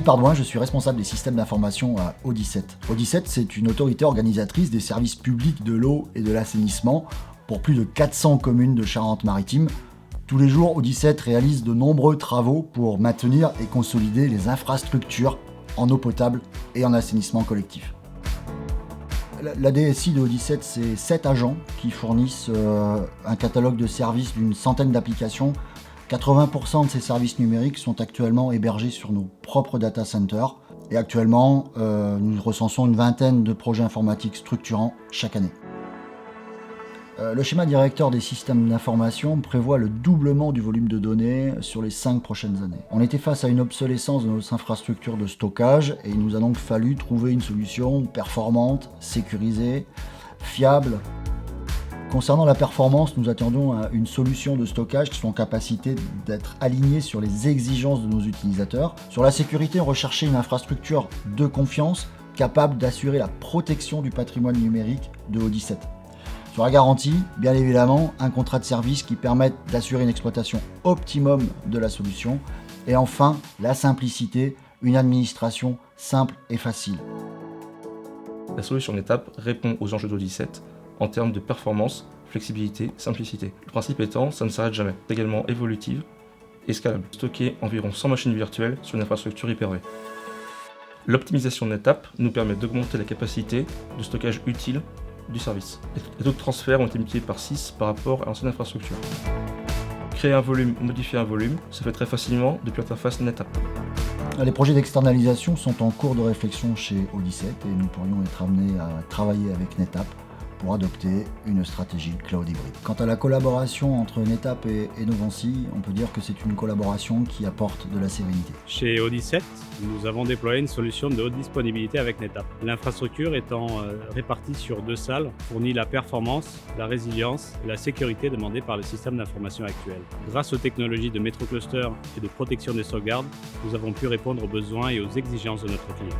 Pardouin, je suis responsable des systèmes d'information à Audi7. Audi7, c'est une autorité organisatrice des services publics de l'eau et de l'assainissement pour plus de 400 communes de Charente-Maritime. Tous les jours, Audi7 réalise de nombreux travaux pour maintenir et consolider les infrastructures en eau potable et en assainissement collectif. La DSI de Audi7, c'est 7 agents qui fournissent un catalogue de services d'une centaine d'applications. 80% de ces services numériques sont actuellement hébergés sur nos propres data centers. Et actuellement, nous recensons une vingtaine de projets informatiques structurants chaque année. Le schéma directeur des systèmes d'information prévoit le doublement du volume de données sur les 5 prochaines années. On était face à une obsolescence de nos infrastructures de stockage et il nous a donc fallu trouver une solution performante, sécurisée, fiable. Concernant la performance, nous attendons à une solution de stockage qui soit en capacité d'être alignée sur les exigences de nos utilisateurs. Sur la sécurité, on recherchait une infrastructure de confiance capable d'assurer la protection du patrimoine numérique de Audi7. Sur la garantie, bien évidemment, un contrat de service qui permette d'assurer une exploitation optimum de la solution. Et enfin, la simplicité, une administration simple et facile. La solution NetApp répond aux enjeux d'Audi7 en termes de performance, flexibilité, simplicité. Le principe étant, ça ne s'arrête jamais. C'est également évolutive et scalable. Stocker environ 100 machines virtuelles sur une infrastructure hyper-V. L'optimisation de NetApp nous permet d'augmenter la capacité de stockage utile du service. Les taux de transfert ont été multipliés par 6 par rapport à l'ancienne infrastructure. Créer un volume, modifier un volume, se fait très facilement depuis l'interface NetApp. Les projets d'externalisation sont en cours de réflexion chez Audi7 et nous pourrions être amenés à travailler avec NetApp pour adopter une stratégie cloud hybride. Quant à la collaboration entre NetApp et Novancy, on peut dire que c'est une collaboration qui apporte de la sérénité. Chez Audi7, nous avons déployé une solution de haute disponibilité avec NetApp. L'infrastructure étant répartie sur 2 salles, fournit la performance, la résilience et la sécurité demandées par le système d'information actuel. Grâce aux technologies de MetroCluster et de protection des sauvegardes, nous avons pu répondre aux besoins et aux exigences de notre client.